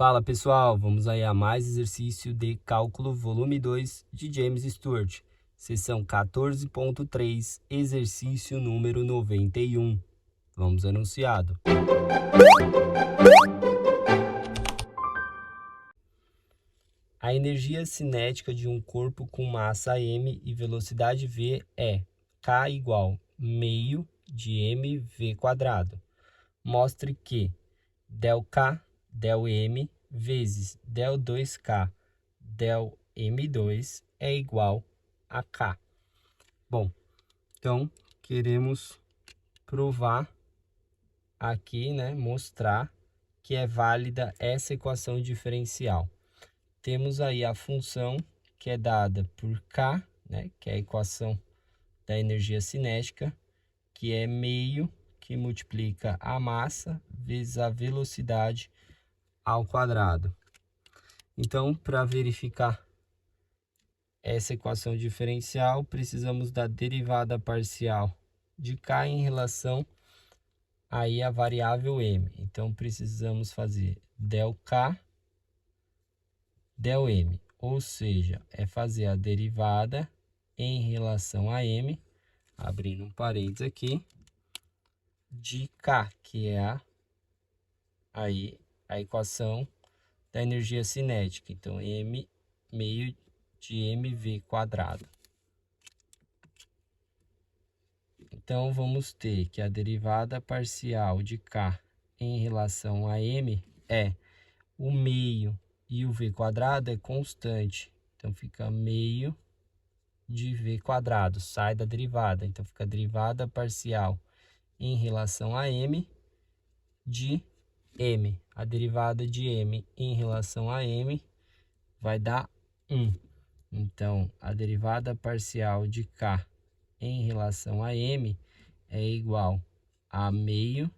Fala pessoal, vamos aí a mais exercício de cálculo volume 2 de James Stewart, seção 14.3, exercício número 91. Vamos anunciado. A energia cinética de um corpo com massa m e velocidade v é K igual meio de mv². Mostre que ΔK, ΔM vezes del2K, delm2 é igual a K. Bom, então queremos provar aqui, mostrar que é válida essa equação diferencial. Temos aí a função que é dada por K, que é a equação da energia cinética, que é meio que multiplica a massa vezes a velocidade ao quadrado. Então, para verificar essa equação diferencial, precisamos da derivada parcial de K em relação aí à variável m. Então, precisamos fazer ΔK, ΔM, ou seja, é fazer a derivada em relação a m, abrindo um parênteses aqui, de K, que é a equação da energia cinética. Então, m meio de mv². Então, vamos ter que a derivada parcial de K em relação a m é o meio e o v² é constante. Então, fica meio de v², sai da derivada. Então, fica a derivada parcial em relação a m de m. A derivada de m em relação a m vai dar 1. Então, a derivada parcial de K em relação a m é igual a meio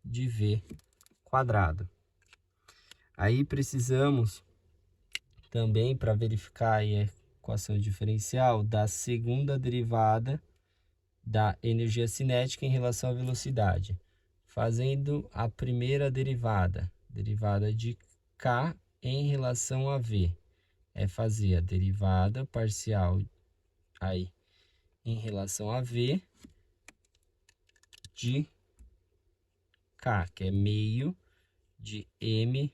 de v². Aí precisamos também, para verificar aí a equação diferencial, da segunda derivada da energia cinética em relação à velocidade. Fazendo a primeira derivada de K em relação a v, é fazer a derivada parcial aí em relação a v de K, que é meio de mv².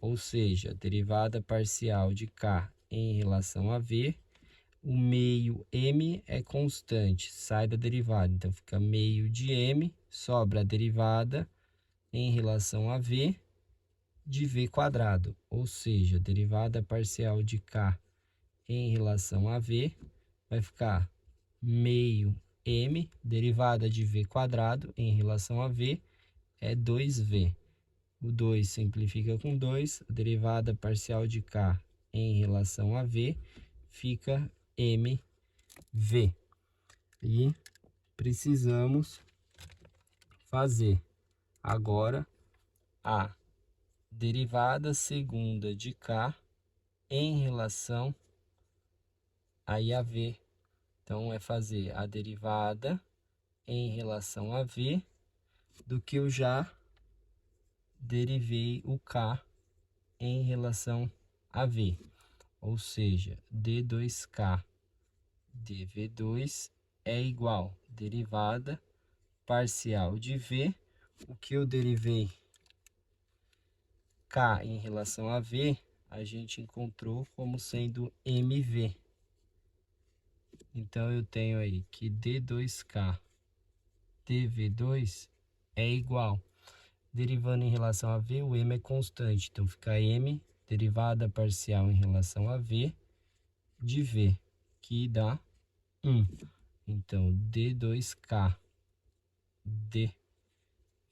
Ou seja, derivada parcial de K em relação a v, o meio m é constante, sai da derivada, então fica meio de m, sobra a derivada em relação a v de v². Ou seja, derivada parcial de K em relação a v vai ficar meio m, derivada de v² em relação a v é 2v. O 2 simplifica com 2, a derivada parcial de K em relação a v fica mv. E precisamos fazer agora a derivada segunda de K em relação aí a v. Então, é fazer a derivada em relação a v do que eu já derivei o K em relação a v. Ou seja, d2K dv2 é igual derivada parcial de v. O que eu derivei K em relação a v, a gente encontrou como sendo mv. Então, eu tenho aí que d2K dv2 é igual, derivando em relação a v, o m é constante, então fica m, derivada parcial em relação a v, de v, que dá 1. Então, d2K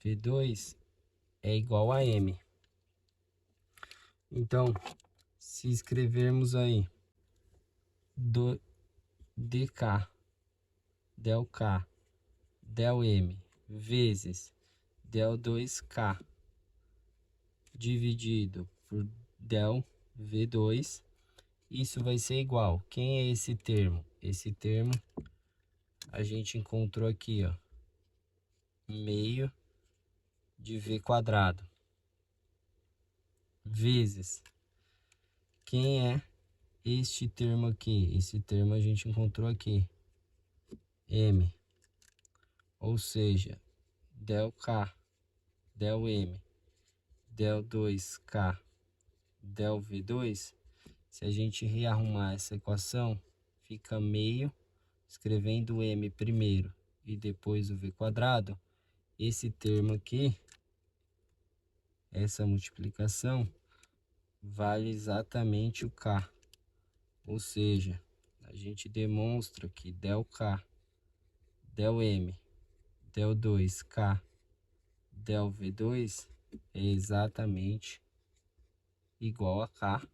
dv2 é igual a m. Então, se escrevermos aí do dk, ΔK, ΔM vezes del2K dividido por delv2, isso vai ser igual. Quem é esse termo? Esse termo a gente encontrou aqui, ó, meio de V quadrado vezes quem é este termo aqui? Esse termo a gente encontrou aqui, M, ou seja, del K, del M, del 2K, del V2. Se a gente rearrumar essa equação, fica meio, escrevendo M primeiro e depois o V quadrado, esse termo aqui, essa multiplicação, vale exatamente o K. Ou seja, a gente demonstra que del K, del M, del 2K, del V2 é exatamente igual a K,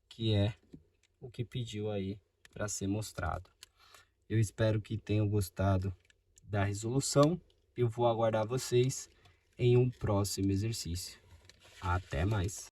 que é o que pediu aí para ser mostrado. Eu espero que tenham gostado da resolução. Eu vou aguardar vocês em um próximo exercício. Até mais!